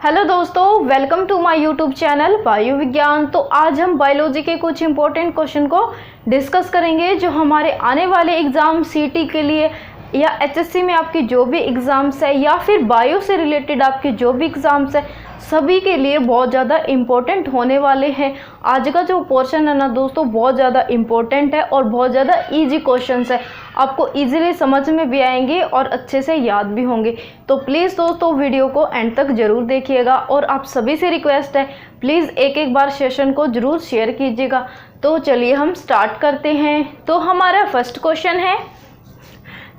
Hello दोस्तों, welcome to my YouTube channel Vayu Vigyan. तो आज हम बायोलॉजी के कुछ इंपॉर्टेंट क्वेश्चन को डिस्कस करेंगे जो हमारे आने वाले एग्ज़ाम सीटी के लिए या एचएससी में आपके जो भी एग्ज़ाम्स है या फिर बायो से रिलेटेड आपके जो भी एग्ज़ाम्स है सभी के लिए बहुत ज़्यादा इम्पोर्टेंट होने वाले हैं। आज का जो पोर्शन है ना दोस्तों बहुत ज़्यादा इम्पोर्टेंट है और बहुत ज़्यादा इजी क्वेश्चंस है, आपको इजीली समझ में भी आएंगे और अच्छे से याद भी होंगे। तो प्लीज़ दोस्तों वीडियो को एंड तक ज़रूर देखिएगा और आप सभी से रिक्वेस्ट है प्लीज़ एक बार सेशन को ज़रूर शेयर कीजिएगा। तो चलिए हम स्टार्ट करते हैं। तो हमारा फर्स्ट क्वेश्चन है,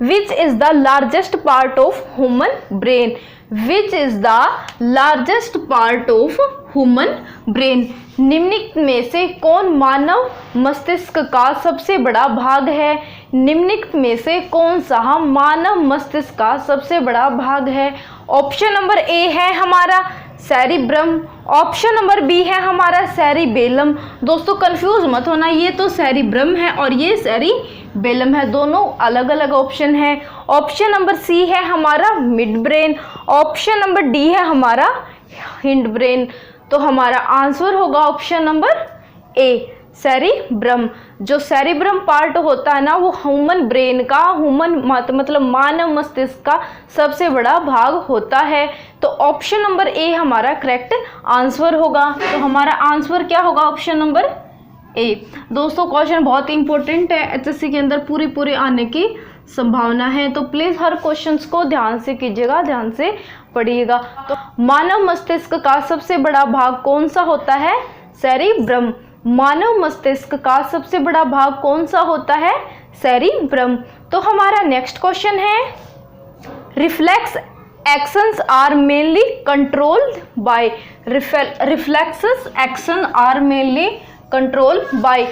Which is the largest part of human brain? Which is the largest part of human brain? निम्नलिखित में से कौन मानव मस्तिष्क का सबसे बड़ा भाग है? निम्नलिखित में से कौन सा मानव मस्तिष्क का सबसे बड़ा भाग है? ऑप्शन नंबर ए है हमारा सेरिब्रम, ऑप्शन नंबर बी है हमारा सेरिबेलम। दोस्तों कंफ्यूज मत होना, ये तो सेरिब्रम है और ये सेरिबेलम है, दोनों अलग अलग ऑप्शन है। ऑप्शन नंबर सी है हमारा mid brain, option number D है हमारा हिंड ब्रेन। तो हमारा आंसर होगा ऑप्शन नंबर ए सेरिब्रम। जो सेरिब्रम पार्ट होता है ना वो ह्यूमन ब्रेन का मतलब मानव मस्तिष्क का सबसे बड़ा भाग होता है। तो ऑप्शन नंबर ए हमारा करेक्ट आंसर होगा। तो हमारा आंसर क्या होगा? Option number A. दोस्तों क्वेश्चन बहुत इंपॉर्टेंट है, एचएससी के अंदर पूरी आने की संभावना है, तो प्लीज़ हर क्वेश्चंस को ध्यान से कीजिएगा, ध्यान से पढ़िएगा। तो मानव मस्तिष्क का सबसे बड़ा भाग कौन सा होता है? सेरिब्रम। मानव मस्तिष्क का सबसे बड़ा भाग कौन सा होता है? सेरिब्रम। तो हमारा नेक्स्ट क्वेश्चन है, reflex actions are mainly controlled by, reflexes action are mainly controlled by,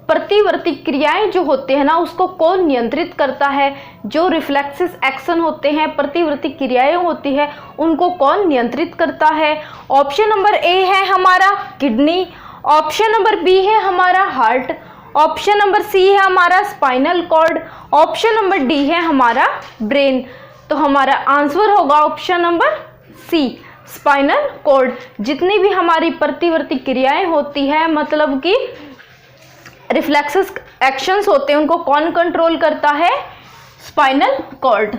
प्रतिवर्ती क्रियाएं जो होते हैं ना उसको कौन नियंत्रित करता है? जो रिफ्लेक्सेस एक्शन होते हैं, प्रतिवर्ती क्रियाएं होती है, उनको कौन नियंत्रित करता है? ऑप्शन नंबर ए है हमारा किडनी, ऑप्शन नंबर बी है हमारा हार्ट, ऑप्शन नंबर सी है हमारा spinal cord, option number D है हमारा ब्रेन। तो हमारा आंसर होगा option number C spinal cord. जितनी भी हमारी प्रतिवर्ती क्रियाएं होती है मतलब कि रिफ्लेक्सेस एक्शंस होते हैं उनको कौन कंट्रोल करता है? Spinal cord.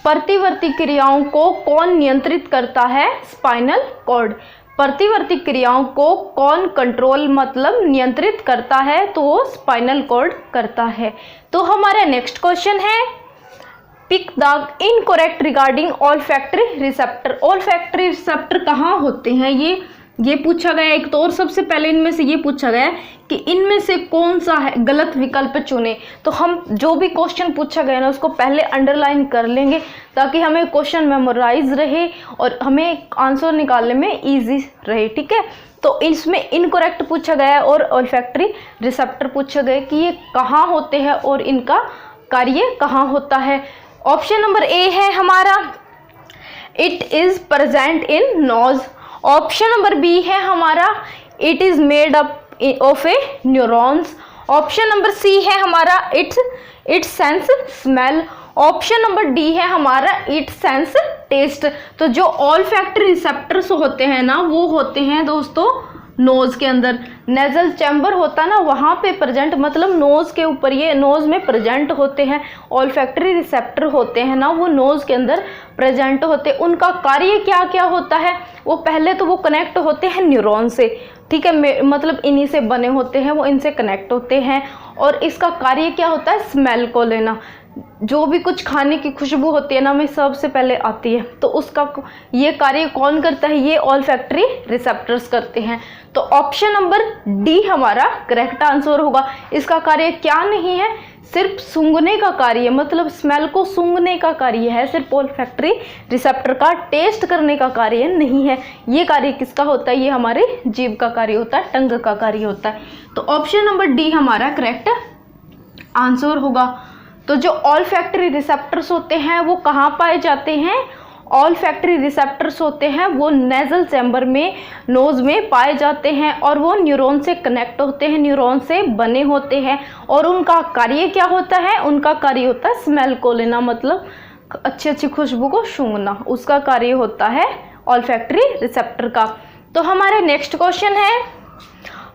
प्रतिवर्ती क्रियाओं को कौन नियंत्रित करता है? Spinal cord. प्रतिवर्ती क्रियाओं को कौन कंट्रोल मतलब नियंत्रित करता है? तो वो स्पाइनल कॉर्ड करता है। तो हमारा नेक्स्ट क्वेश्चन है, pick the incorrect regarding olfactory receptor. Olfactory receptor कहाँ होते हैं ये पूछा गया। एक तो और सबसे पहले इनमें से ये पूछा गया कि इनमें से कौन सा है गलत विकल्प चुने। तो हम जो भी क्वेश्चन पूछा गया ना उसको पहले अंडरलाइन कर लेंगे ताकि हमें क्वेश्चन मेमोराइज रहे और हमें आंसर निकालने में इजी रहे, ठीक है। तो इसमें इनकरेक्ट पूछा गया है और ऑल्फैक्टरी रिसेप्टर पूछा गया कि ये कहाँ होते हैं और इनका कार्य कहाँ होता है। ऑप्शन नंबर ए है हमारा it is present in nose, option number B है हमारा it is made up of a neurons, option number C है हमारा it's sense smell, option number D है हमारा इट सेंस टेस्ट। तो जो ऑल्फैक्टरी रिसेप्टर्स होते हैं ना वो होते हैं दोस्तों नोज के अंदर, नेजल चैम्बर होता है ना वहाँ पे प्रेजेंट, मतलब नोज के ऊपर, ये नोज में प्रेजेंट होते हैं। ऑल्फैक्टरी रिसेप्टर होते हैं ना वो नोज के अंदर प्रेजेंट होते हैं। उनका कार्य क्या क्या होता है? वो पहले तो वो कनेक्ट होते हैं न्यूरॉन से, ठीक है, मतलब इन्हीं से बने होते हैं, वो इनसे कनेक्ट होते हैं। और इसका कार्य क्या होता है? स्मेल को लेना। जो भी कुछ खाने की खुशबू होती है ना हमें सबसे पहले आती है, तो उसका ये कार्य कौन करता है? ये ऑल्फैक्टरी रिसेप्टर्स करते हैं। तो ऑप्शन नंबर डी हमारा करेक्ट आंसर होगा। इसका कार्य क्या नहीं है? सिर्फ सूंघने का कार्य, मतलब स्मेल को सूंघने का कार्य है, सिर्फ ऑल्फैक्टरी रिसेप्टर का टेस्ट करने का कार्य नहीं है। ये कार्य किसका होता है? ये हमारे जीभ का कार्य होता है, टंग का कार्य होता है। तो ऑप्शन नंबर डी हमारा करेक्ट आंसर होगा। तो जो ऑल्फैक्टरी रिसेप्टर्स होते हैं वो कहाँ पाए जाते हैं? ऑल्फैक्टरी रिसेप्टर्स होते हैं वो नेजल चैम्बर में, नोज में पाए जाते हैं और वो न्यूरॉन से कनेक्ट होते हैं, न्यूरॉन से बने होते हैं। और उनका कार्य क्या होता है? उनका कार्य होता है स्मेल को लेना, मतलब अच्छी अच्छी खुशबू को सूंघना, उसका कार्य होता है ऑल्फैक्टरी रिसेप्टर का। तो हमारे नेक्स्ट क्वेश्चन है,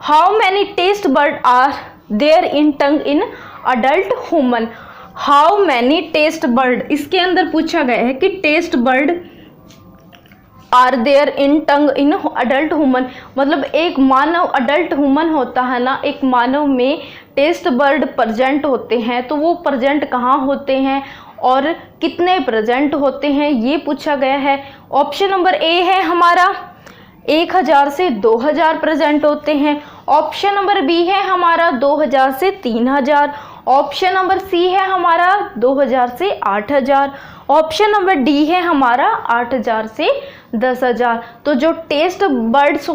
how many taste bud are there in tongue in adult human. How many taste bud, इसके अंदर पूछा गया है कि taste bud are there in tongue in adult human, मतलब एक मानव अडल्ट ह्यूमन होता है ना, एक मानव में टेस्ट बर्ड प्रेजेंट होते हैं, तो वो प्रेजेंट कहाँ होते हैं और कितने प्रेजेंट होते हैं, ये पूछा गया है। ऑप्शन नंबर ए है हमारा 1000 से 2000 प्रेजेंट होते हैं। ऑप्शन नंबर बी है हमारा 2000 से 3000। ऑप्शन नंबर सी है हमारा 2000 से 8000। ऑप्शन नंबर डी है हमारा 8000 से 10000। तो जो टेस्ट बर्ड्स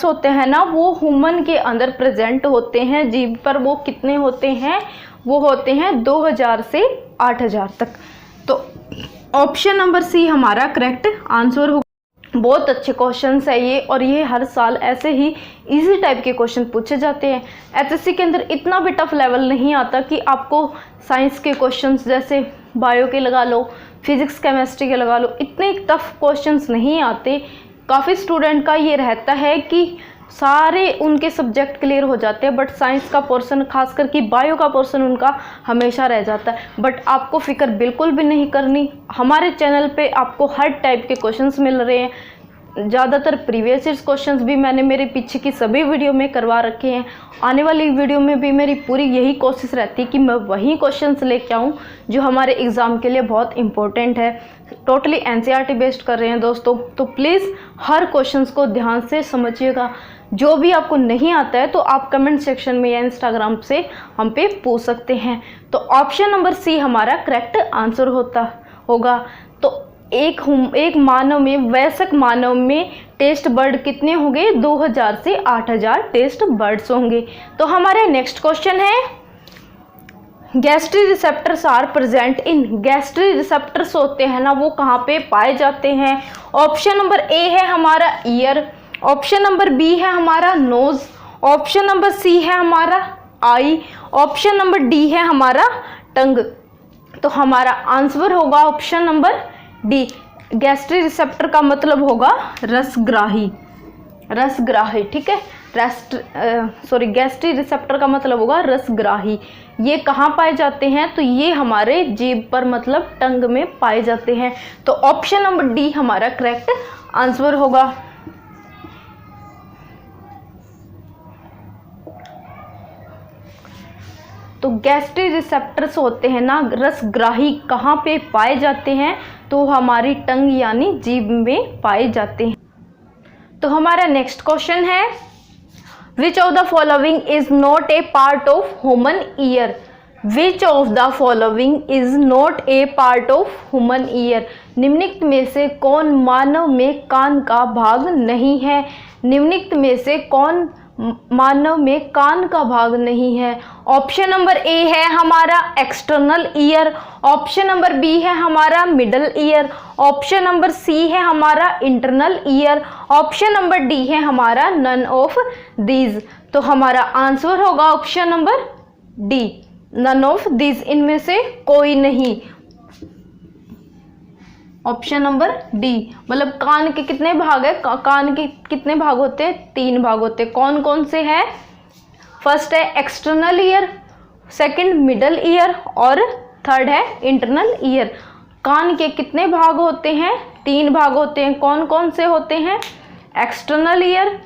होते हैं ना, वो ह्यूमन के अंदर प्रेजेंट होते हैं, जीभ पर वो कितने होते हैं, वो होते हैं 2000 से 8000 तक। तो ऑप्शन नंबर सी हमारा करेक्ट आंसर होगा। बहुत अच्छे क्वेश्चंस है ये, और ये हर साल ऐसे ही इजी टाइप के क्वेश्चन पूछे जाते हैं। एचएससी के अंदर इतना भी टफ लेवल नहीं आता कि आपको साइंस के क्वेश्चंस जैसे बायो के लगा लो, फिजिक्स केमिस्ट्री के लगा लो, इतने टफ क्वेश्चंस नहीं आते। काफ़ी स्टूडेंट का ये रहता है कि सारे उनके सब्जेक्ट क्लियर हो जाते हैं, बट साइंस का पोर्शन, खासकर कि बायो का पोर्शन उनका हमेशा रह जाता है। बट आपको फिक्र बिल्कुल भी नहीं करनी, हमारे चैनल पे आपको हर टाइप के क्वेश्चंस मिल रहे हैं। ज़्यादातर प्रीवियस ईयर्स क्वेश्चंस भी मैंने मेरे पीछे की सभी वीडियो में करवा रखे हैं। आने वाली वीडियो में भी मेरी पूरी यही कोशिश रहती है कि मैं वही क्वेश्चंस लेके आऊँ जो हमारे एग्ज़ाम के लिए बहुत इंपॉर्टेंट है। टोटली एनसीईआरटी बेस्ड कर रहे हैं दोस्तों, तो प्लीज़ हर क्वेश्चंस को ध्यान से समझिएगा। जो भी आपको नहीं आता है तो आप कमेंट सेक्शन में या इंस्टाग्राम से हम पे पूछ सकते हैं। तो ऑप्शन नंबर सी हमारा करेक्ट आंसर होगा। तो एक मानव में, वयस्क मानव में टेस्ट बर्ड कितने होंगे, 2000 से 8000 टेस्ट बर्ड्स होंगे। तो हमारे नेक्स्ट क्वेश्चन है, gastric receptors are present in. Gastric receptors होते हैं ना, वो कहाँ पे पाए जाते हैं। ऑप्शन नंबर ए है हमारा ईयर। ऑप्शन नंबर बी है हमारा नोज। ऑप्शन नंबर सी है हमारा आई। ऑप्शन नंबर डी है हमारा टंग। तो हमारा आंसर होगा ऑप्शन नंबर डी। गैस्ट्री रिसेप्टर का मतलब होगा रसग्राही, ठीक है। गैस्ट्री रिसेप्टर का मतलब होगा रसग्राही। ये कहाँ पाए जाते हैं, तो ये हमारे जीभ पर, मतलब टंग में पाए जाते हैं। तो ऑप्शन नंबर डी हमारा करेक्ट आंसर होगा। तो गैस्ट्री रिसेप्टर्स होते हैं ना, रसग्राही, कहाँ पे पाए जाते हैं, तो हमारी टंग यानी जीभ में पाए जाते हैं। तो हमारा नेक्स्ट क्वेश्चन है, which of the following is not a part of human ear. Which of the following is not a part of human ear. निम्नलिखित में से कौन मानव में कान का भाग नहीं है। निम्नलिखित में से कौन मानव में कान का भाग नहीं है। ऑप्शन नंबर ए है हमारा external ear. Option number B है हमारा middle ear. Option number C है हमारा internal ear. Option number D है हमारा नन ऑफ दीज। तो हमारा आंसर होगा option number D, none of these, इनमें से कोई नहीं। ऑप्शन नंबर डी, मतलब कान के कितने भाग है, कान के कितने भाग होते हैं, 3 भाग होते हैं। कौन कौन से हैं, फर्स्ट है external ear, second middle ear और थर्ड है इंटरनल ईयर। कान के कितने भाग होते हैं, 3 भाग होते हैं। कौन कौन से होते हैं, एक्सटर्नल ईयर,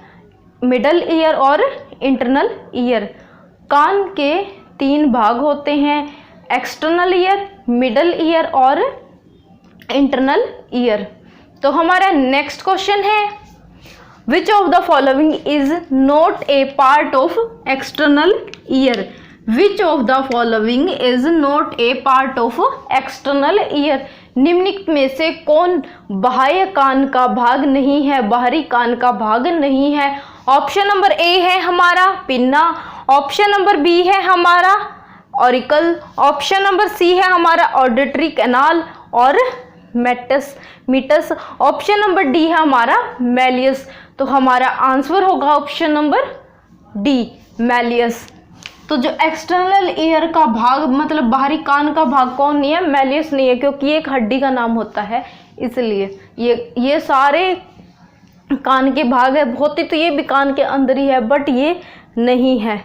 मिडल ईयर और इंटरनल ईयर। कान के 3 भाग होते हैं, एक्सटर्नल ईयर, मिडल ईयर और इंटरनल ईयर। तो हमारा नेक्स्ट क्वेश्चन है, which of the following is not a part of external ear. Which of the following is not a part of external ear. निम्नलिखित में से कौन बाह्य कान का भाग नहीं है, बाहरी कान का भाग नहीं है। ऑप्शन नंबर ए है हमारा पिन्ना। ऑप्शन नंबर बी है हमारा ऑरिकल। ऑप्शन नंबर सी है हमारा ऑडिटरी कैनाल और मीटस। ऑप्शन नंबर डी है हमारा मैलियस। तो हमारा आंसर होगा ऑप्शन नंबर डी, मैलियस। तो जो एक्सटर्नल ईयर का भाग मतलब बाहरी कान का भाग कौन नहीं है, मैलियस नहीं है, क्योंकि ये एक हड्डी का नाम होता है, इसलिए ये सारे कान के भाग है, होती तो ये भी कान के अंदर ही है, बट ये नहीं है।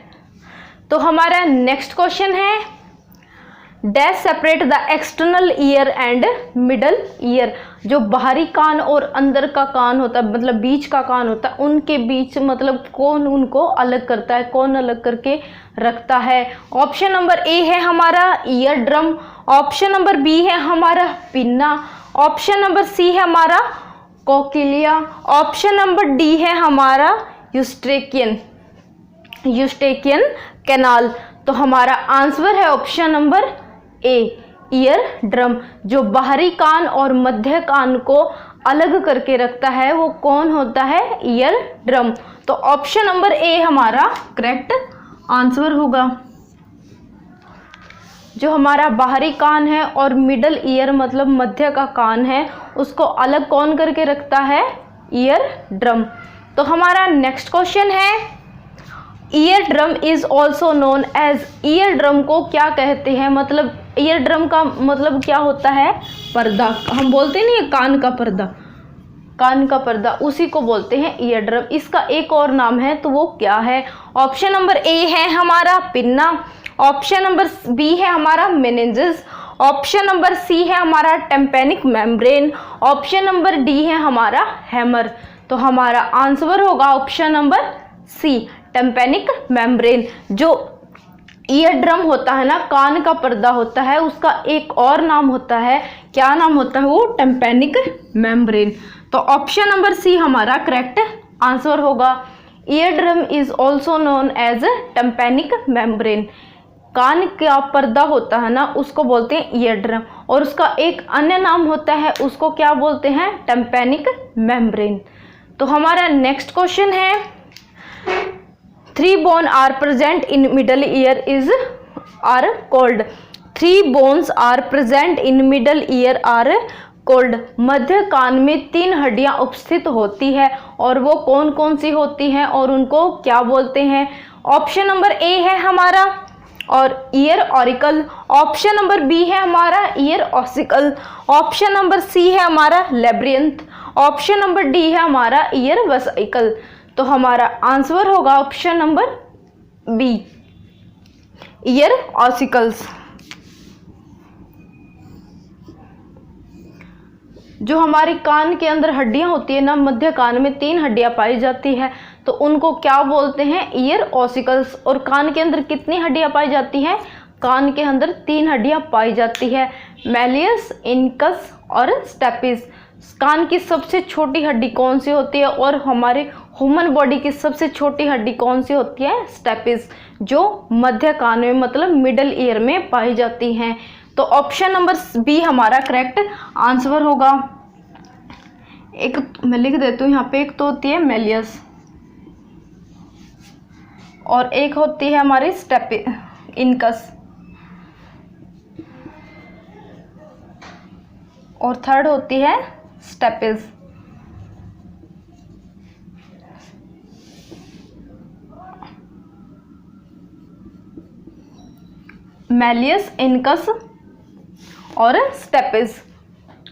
तो हमारा नेक्स्ट क्वेश्चन है, dash separate the external ear and middle ear. जो बाहरी कान और अंदर का कान होता है, मतलब बीच का कान होता है, उनके बीच मतलब कौन उनको अलग करता है, कौन अलग करके रखता है। ऑप्शन नंबर ए है हमारा ear drum, option number B है हमारा पिन्ना, ऑप्शन नंबर सी है हमारा कोक्लिया, ऑप्शन नंबर डी है हमारा यूस्ट्रेकियन कैनाल। तो हमारा आंसर है option number A, ear drum. जो बाहरी कान और मध्य कान को अलग करके रखता है वो कौन होता है, ईयर ड्रम। तो ऑप्शन नंबर ए हमारा करेक्ट आंसर होगा। जो हमारा बाहरी कान है और मिडल ईयर मतलब मध्य का कान है, उसको अलग कौन करके रखता है, ईयर ड्रम। तो हमारा नेक्स्ट क्वेश्चन है, ear drum is also known as, ear drum को क्या कहते हैं, मतलब ईयर ड्रम का मतलब क्या होता है, पर्दा। हम बोलते नहीं है कान का पर्दा, उसी को बोलते हैं ईयर ड्रम। इसका एक और नाम है, तो वो क्या है। ऑप्शन नंबर ए है हमारा पिन्ना, ऑप्शन नंबर बी है हमारा मेनिंजेस, ऑप्शन नंबर सी है हमारा tympanic membrane, option number D है हमारा हैमर। तो हमारा आंसर होगा option number C, tympanic membrane. जो ईयर ड्रम होता है ना, कान का पर्दा होता है, उसका एक और नाम होता है, क्या नाम होता है वो, टेम्पेनिक मेम्ब्रेन। तो ऑप्शन नंबर सी हमारा करेक्ट आंसर होगा। Ear drum is also known as tympanic membrane. कान का पर्दा होता है ना, उसको बोलते हैं ईयर ड्रम, और उसका एक अन्य नाम होता है, उसको क्या बोलते हैं, टेम्पेनिक मेम्ब्रेन। तो हमारा नेक्स्ट क्वेश्चन है, 3 bones are present in middle ear are called, 3 bones are present in middle ear are called। मध्य कान में 3 हड्डियां उपस्थित होती है, और वो कौन कौन सी होती हैं और उनको क्या बोलते हैं। ऑप्शन नंबर ए है हमारा और ear auricle, option number B है हमारा ear ossicle, option number C है हमारा लेब्रियंथ, ऑप्शन नंबर डी है हमारा ईयर वेसिकल। तो हमारा आंसर होगा option number B, ear ossicles. जो हमारे कान के अंदर हड्डियां होती है ना, मध्य कान में 3 हड्डियां पाई जाती है, तो उनको क्या बोलते हैं, ईयर ऑसिकल्स। और कान के अंदर कितनी हड्डियां पाई जाती हैं, कान के अंदर 3 हड्डियां पाई जाती है, मैलियस, इनकस और स्टेपिस। कान की सबसे छोटी हड्डी कौन सी होती है, और हमारे ह्यूमन बॉडी की सबसे छोटी हड्डी कौन सी होती है, स्टेपिस, जो मध्य कान में मतलब मिडल ईयर में पाई जाती हैं। तो ऑप्शन नंबर बी हमारा करेक्ट आंसर होगा। एक मैं लिख देती हूँ यहाँ पे, एक तो होती है मैलियस और एक होती है हमारी इनकस, और थर्ड होती है स्टेपिस। मैलियस, इनकस और स्टेपिस।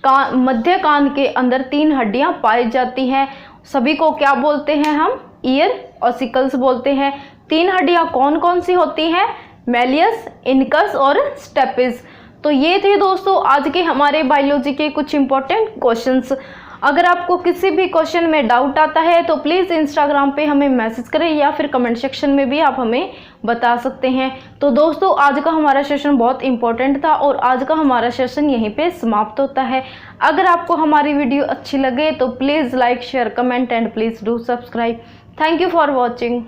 मध्य कान के अंदर 3 हड्डियां पाई जाती हैं, सभी को क्या बोलते हैं हम, ईयर ऑसिकल्स बोलते हैं। 3 हड्डियां कौन कौन सी होती हैं, मैलियस, इनकस और स्टेपिस। तो ये थे दोस्तों आज के हमारे बायोलॉजी के कुछ इंपॉर्टेंट क्वेश्चंस। अगर आपको किसी भी क्वेश्चन में डाउट आता है तो प्लीज़ इंस्टाग्राम पे हमें मैसेज करें, या फिर कमेंट सेक्शन में भी आप हमें बता सकते हैं। तो दोस्तों आज का हमारा सेशन बहुत इंपॉर्टेंट था, और आज का हमारा सेशन यहीं पे समाप्त होता है। अगर आपको हमारी वीडियो अच्छी लगे तो please like, share, comment and please do subscribe. Thank you for watching.